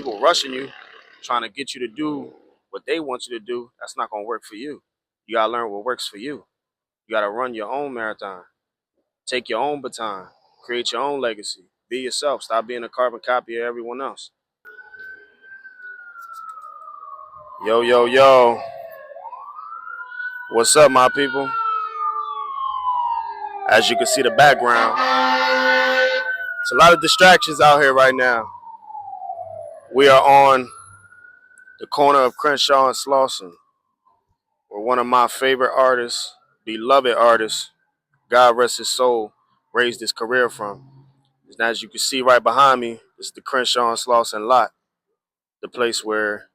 People rushing you, trying to get you to do what they want you to do, that's not going to work for you. You got to learn what works for you. You got to run your own marathon. Take your own baton. Create your own legacy. Be yourself. Stop being a carbon copy of everyone else. Yo, yo, yo. What's up, my people? As you can see the background, it's a lot of distractions out here right now. We are on the corner of Crenshaw and Slauson, where one of my favorite artists, beloved artists, God rest his soul, raised his career from. And as you can see right behind me, this is the Crenshaw and Slauson lot, the place where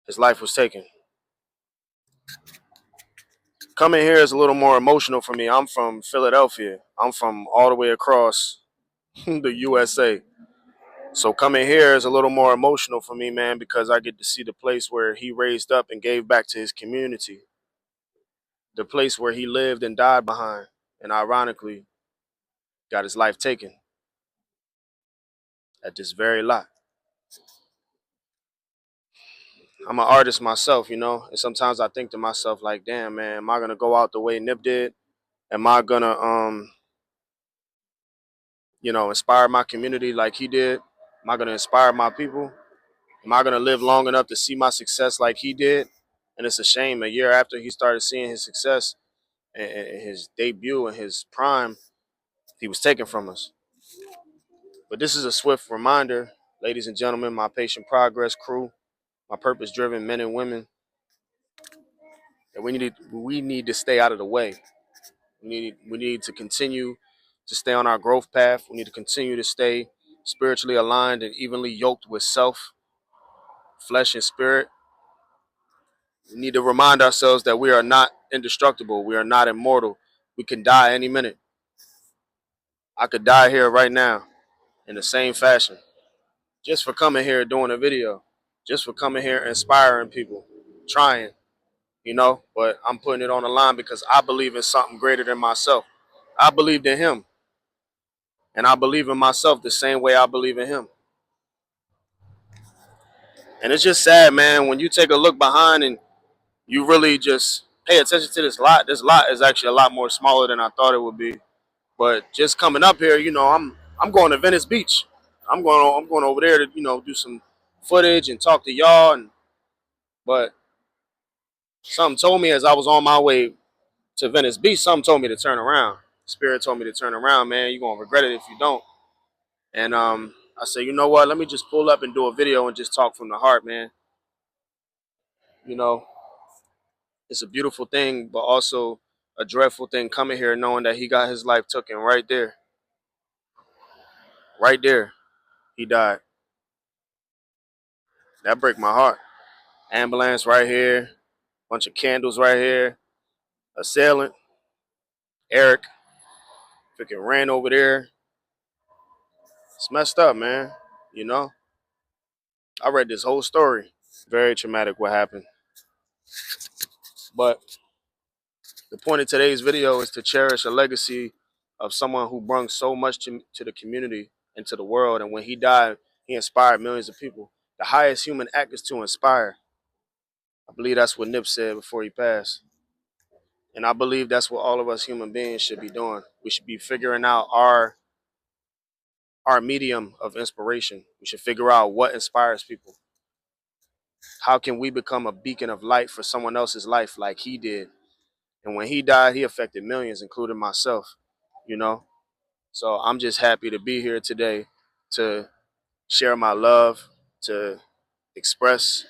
his life was taken. Coming here is a little more emotional for me. I'm from Philadelphia. I'm from all the way across the USA. So coming here is a little more emotional for me, man, because I get to see the place where he raised up and gave back to his community. The place where he lived and died behind, and ironically, got his life taken at this very lot. I'm an artist myself, and sometimes I think to myself, like, damn, man, am I gonna go out the way Nip did? Am I gonna, inspire my community like he did? Am I gonna inspire my people? Am I gonna live long enough to see my success like he did? And it's a shame. A year after he started seeing his success and his debut and his prime, he was taken from us. But this is a swift reminder, ladies and gentlemen, my patient progress crew, my purpose-driven men and women, that we need to stay out of the way. We need to continue to stay on our growth path. We need to continue to stay spiritually aligned and evenly yoked with self, flesh, and spirit. We need to remind ourselves that we are not indestructible. We are not immortal. We can die any minute. I could die here right now in the same fashion, just for coming here doing a video, just for coming here inspiring people, trying, but I'm putting it on the line because I believe in something greater than myself. I believed in him, and I believe in myself the same way I believe in him. And it's just sad, man, when you take a look behind and you really just pay attention to this lot is actually a lot more smaller than I thought it would be. But just coming up here, I'm going to Venice Beach. I'm going over there to do some footage and talk to y'all. But something told me as I was on my way to Venice Beach, something told me to turn around. Spirit told me to turn around, man. You're gonna regret it if you don't. And I said, you know what? Let me just pull up and do a video and just talk from the heart, man. You know, it's a beautiful thing, but also a dreadful thing coming here knowing that he got his life taken right there. Right there, he died. That break my heart. Ambulance right here, bunch of candles right here. Assailant, Eric, freaking ran over there. It's messed up, man. You know, I read this whole story. Very traumatic what happened. But the point of today's video is to cherish a legacy of someone who brought so much to the community and to the world. And when he died, he inspired millions of people. The highest human act is to inspire. I believe that's what Nip said before he passed. And I believe that's what all of us human beings should be doing. We should be figuring out our medium of inspiration. We should figure out what inspires people. How can we become a beacon of light for someone else's life like he did? And when he died, he affected millions, including myself, you know? So I'm just happy to be here today to share my love, to express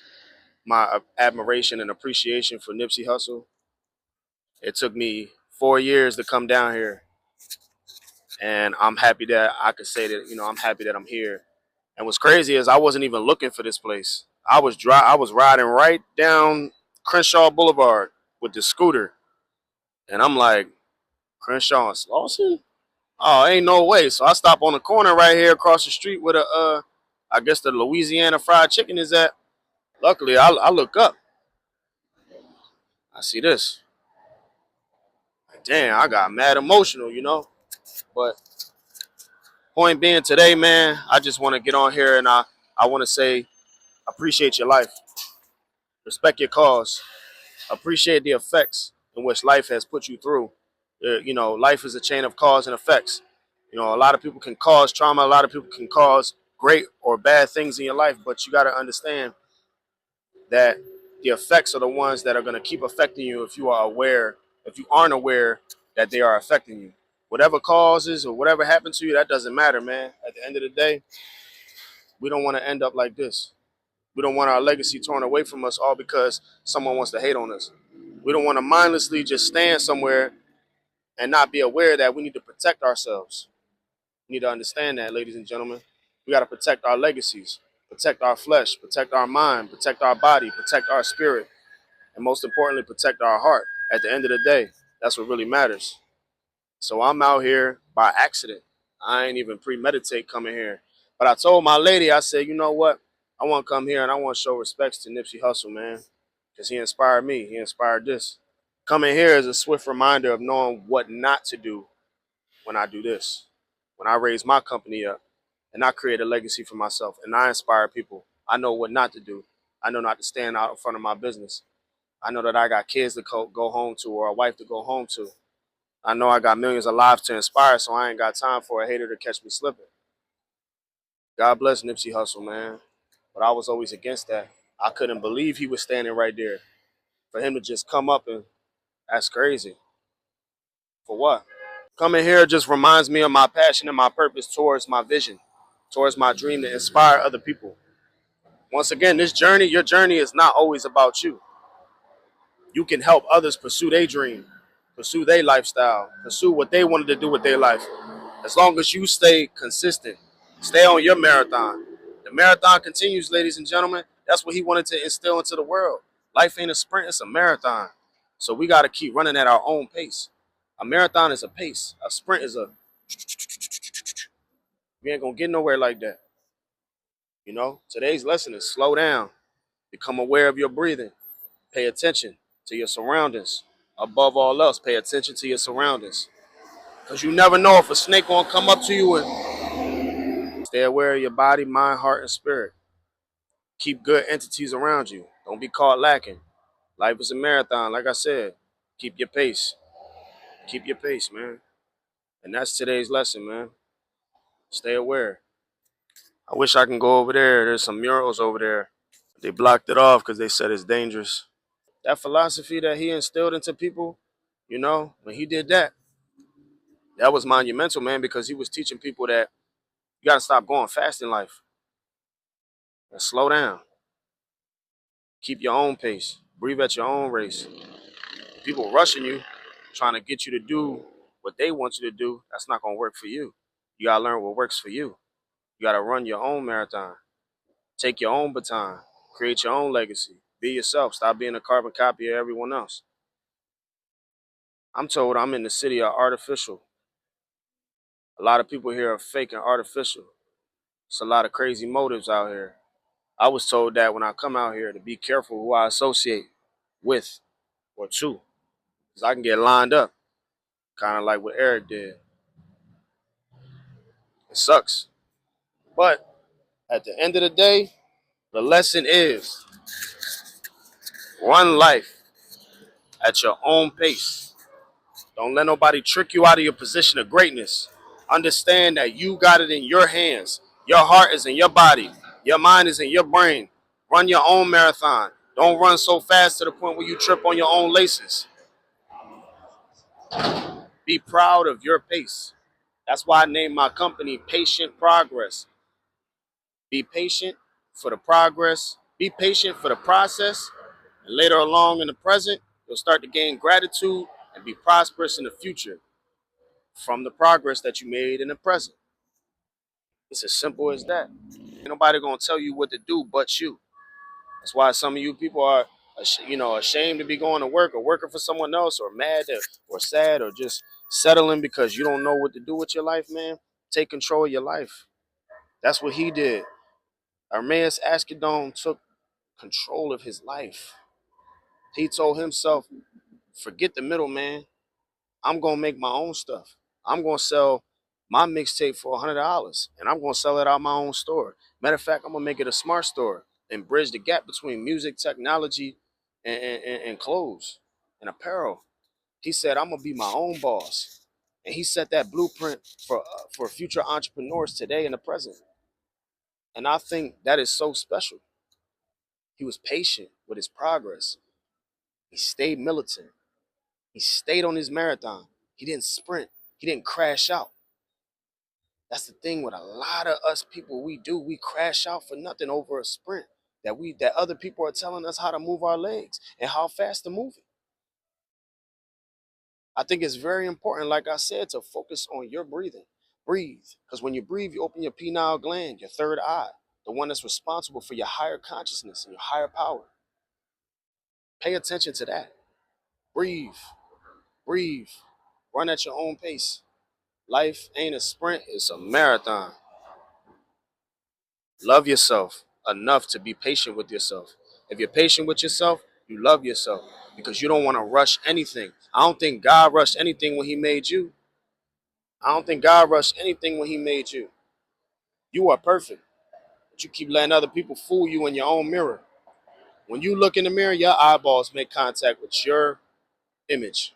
my admiration and appreciation for Nipsey Hussle. It took me 4 years to come down here. And I'm happy that I could say that, I'm happy that I'm here. And what's crazy is I wasn't even looking for this place. I was riding right down Crenshaw Boulevard with the scooter. And I'm like, Crenshaw and Slauson? Oh, ain't no way. So I stop on the corner right here across the street where I guess the Louisiana Fried Chicken is at. Luckily, I look up. I see this. Like, damn, I got mad emotional, But Point being, today, man, I just want to get on here and I want to say appreciate your life, respect your cause, appreciate the effects in which life has put you through. Life is a chain of cause and effects. A lot of people can cause trauma, a lot of people can cause great or bad things in your life, but you got to understand that the effects are the ones that are going to keep affecting you if you aren't aware that they are affecting you. Whatever causes or whatever happened to you, that doesn't matter, man. At the end of the day, we don't want to end up like this. We don't want our legacy torn away from us all because someone wants to hate on us. We don't want to mindlessly just stand somewhere and not be aware that we need to protect ourselves. We need to understand that, ladies and gentlemen. We got to protect our legacies, protect our flesh, protect our mind, protect our body, protect our spirit, and most importantly, protect our heart. At the end of the day, that's what really matters. So I'm out here by accident. I ain't even premeditate coming here. But I told my lady, I said, you know what? I want to come here and I want to show respects to Nipsey Hussle, man. Because he inspired me. He inspired this. Coming here is a swift reminder of knowing what not to do when I do this. When I raise my company up and I create a legacy for myself and I inspire people, I know what not to do. I know not to stand out in front of my business. I know that I got kids to go home to or a wife to go home to. I know I got millions of lives to inspire, so I ain't got time for a hater to catch me slipping. God bless Nipsey Hussle, man. But I was always against that. I couldn't believe he was standing right there. For him to just come up and that's crazy. For what? Coming here just reminds me of my passion and my purpose towards my vision, towards my dream to inspire other people. Once again, your journey is not always about you. You can help others pursue their dream, pursue their lifestyle, pursue what they wanted to do with their life. As long as you stay consistent, stay on your marathon. The marathon continues, ladies and gentlemen. That's what he wanted to instill into the world. Life ain't a sprint, it's a marathon. So we got to keep running at our own pace. A marathon is a pace. A sprint is a... We ain't going to get nowhere like that. Today's lesson is slow down. Become aware of your breathing. Pay attention to your surroundings. Above all else, pay attention to your surroundings. Because you never know if a snake going to come up to you and stay aware of your body, mind, heart, and spirit. Keep good entities around you. Don't be caught lacking. Life is a marathon, like I said. Keep your pace. Keep your pace, man. And that's today's lesson, man. Stay aware. I wish I can go over there. There's some murals over there. They blocked it off because they said it's dangerous. That philosophy that he instilled into people, when he did that, that was monumental, man, because he was teaching people that you got to stop going fast in life and slow down. Keep your own pace. Breathe at your own race. People rushing you, trying to get you to do what they want you to do, that's not going to work for you. You got to learn what works for you. You got to run your own marathon. Take your own baton. Create your own legacy. Be yourself. Stop being a carbon copy of everyone else. I'm told I'm in the city of artificial. A lot of people here are fake and artificial. It's a lot of crazy motives out here. I was told that when I come out here to be careful who I associate with or to, because I can get lined up, kind of like what Eric did. It sucks. But at the end of the day, the lesson is run life at your own pace. Don't let nobody trick you out of your position of greatness. Understand that you got it in your hands. Your heart is in your body. Your mind is in your brain. Run your own marathon. Don't run so fast to the point where you trip on your own laces. Be proud of your pace. That's why I named my company Patient Progress. Be patient for the progress. Be patient for the process. And later along in the present, you'll start to gain gratitude and be prosperous in the future from the progress that you made in the present. It's as simple as that. Ain't nobody gonna tell you what to do but you. That's why some of you people are, ashamed to be going to work or working for someone else, or mad or sad or just settling because you don't know what to do with your life, man. Take control of your life. That's what he did. Hermes Askedon took control of his life. He told himself, forget the middleman. I'm going to make my own stuff. I'm going to sell my mixtape for $100, and I'm gonna sell it out my own store. Matter of fact, I'm gonna make it a smart store and bridge the gap between music, technology, and clothes and apparel. He said, I'm gonna be my own boss, and he set that blueprint for future entrepreneurs today and the present. And I think that is so special. He was patient with his progress. He stayed militant. He stayed on his marathon. He didn't sprint. He didn't crash out. That's the thing with a lot of us people. We crash out for nothing over a sprint that other people are telling us how to move our legs and how fast to move it. I think it's very important, like I said, to focus on your breathing. Breathe. Because when you breathe, you open your pineal gland, your third eye, the one that's responsible for your higher consciousness and your higher power. Pay attention to that. Breathe. Breathe. Run at your own pace. Life ain't a sprint, it's a marathon. Love yourself enough to be patient with yourself. If you're patient with yourself, you love yourself because you don't want to rush anything. I don't think God rushed anything when he made you. I don't think God rushed anything when he made you. You are perfect, but you keep letting other people fool you in your own mirror. When you look in the mirror, your eyeballs make contact with your image.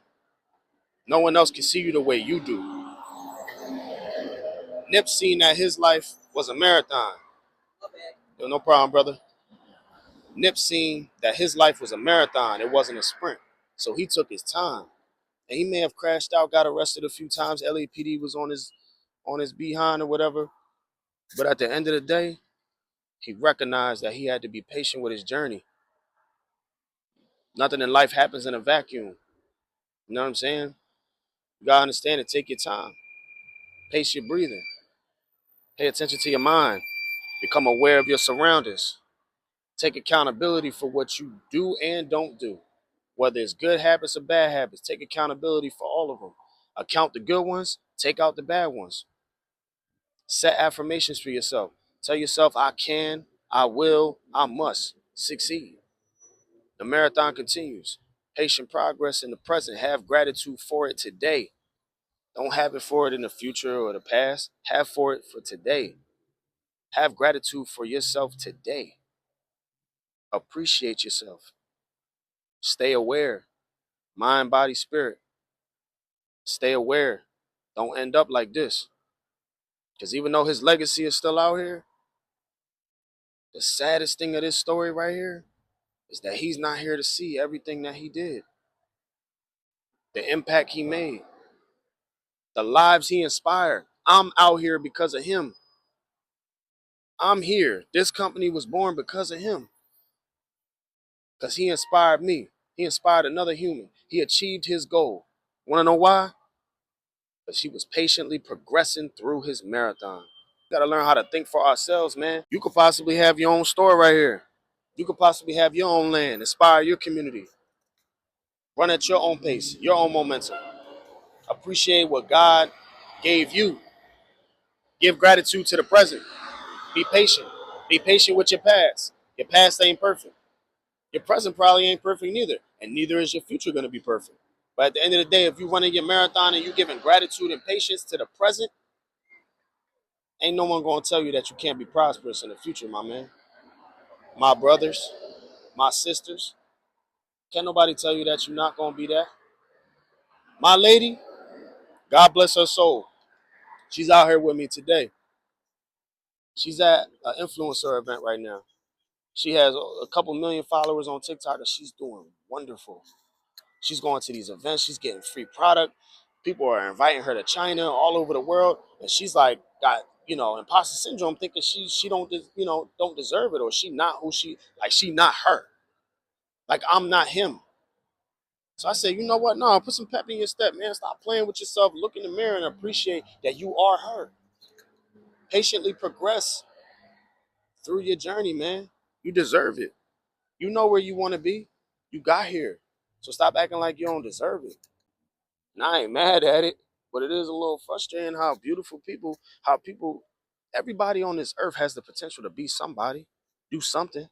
No one else can see you the way you do. Nip seen that his life was a marathon. Yo, no problem, brother. Nip seen that his life was a marathon. It wasn't a sprint. So he took his time. And he may have crashed out, got arrested a few times. LAPD was on his behind or whatever. But at the end of the day, he recognized that he had to be patient with his journey. Nothing in life happens in a vacuum. You know what I'm saying? You gotta understand it. Take your time. Pace your breathing. Pay attention to your mind. Become aware of your surroundings. Take accountability for what you do and don't do. Whether it's good habits or bad habits, take accountability for all of them. Account the good ones, take out the bad ones. Set affirmations for yourself. Tell yourself, I can, I will, I must succeed. The marathon continues. Patient progress in the present. Have gratitude for it today. Don't have it for it in the future or the past. Have for it for today. Have gratitude for yourself today. Appreciate yourself. Stay aware. Mind, body, spirit. Stay aware. Don't end up like this. Because even though his legacy is still out here, the saddest thing of this story right here is that he's not here to see everything that he did, the impact he made, the lives he inspired. I'm out here because of him. I'm here. This company was born because of him, because he inspired me. He inspired another human. He achieved his goal. Want to know why? Because he was patiently progressing through his marathon. We got to learn how to think for ourselves, man. You could possibly have your own store right here. You could possibly have your own land, inspire your community, run at your own pace, your own momentum. Appreciate what God gave you. Give gratitude to the present. Be patient. Be patient with your past. Your past ain't perfect. Your present probably ain't perfect neither. And neither is your future going to be perfect. But at the end of the day, if you're running your marathon and you're giving gratitude and patience to the present, ain't no one going to tell you that you can't be prosperous in the future, my man. My brothers, my sisters, can't nobody tell you that you're not going to be that. My lady, God bless her soul. She's out here with me today. She's at an influencer event right now. She has a couple million followers on TikTok and she's doing wonderful. She's going to these events. She's getting free product. People are inviting her to China, all over the world, and she's like got imposter syndrome, thinking she don't don't deserve it, or she not who she not her. Like I'm not him. So I said, you know what? No, put some pep in your step, man. Stop playing with yourself. Look in the mirror and appreciate that you are her. Patiently progress through your journey, man. You deserve it. You know where you want to be. You got here. So stop acting like you don't deserve it. And I ain't mad at it, but it is a little frustrating how people, everybody on this earth has the potential to be somebody, do something.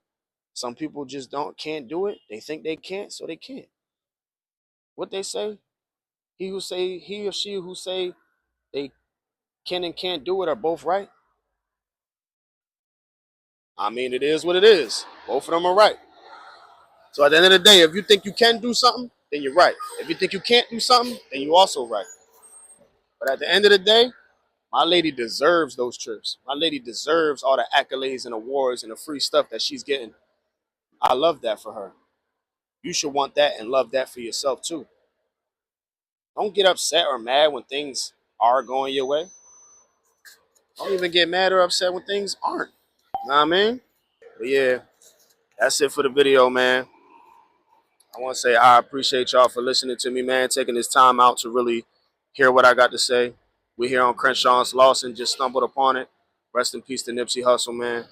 Some people just can't do it. They think they can't, so they can't. What they say, he or she who say they can and can't do it are both right. I mean, it is what it is. Both of them are right. So at the end of the day, if you think you can do something, then you're right. If you think you can't do something, then you're also right. But at the end of the day, my lady deserves those trips. My lady deserves all the accolades and awards and the free stuff that she's getting. I love that for her. You should want that and love that for yourself too. Don't get upset or mad when things are going your way. Don't even get mad or upset when things aren't. You know what I mean? But yeah, that's it for the video, man. I want to say I appreciate y'all for listening to me, man, taking this time out to really hear what I got to say. We here on Crenshaw's Lawson, just stumbled upon it. Rest in peace to Nipsey Hussle, man.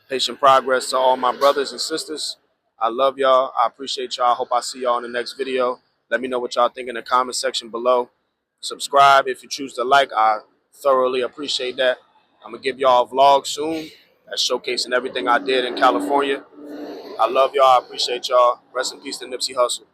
Patient progress to all my brothers and sisters. I love y'all. I appreciate y'all. I hope I see y'all in the next video. Let me know what y'all think in the comment section below. Subscribe if you choose to like. I thoroughly appreciate that. I'm going to give y'all a vlog soon that's showcasing everything I did in California. I love y'all. I appreciate y'all. Rest in peace to Nipsey Hussle.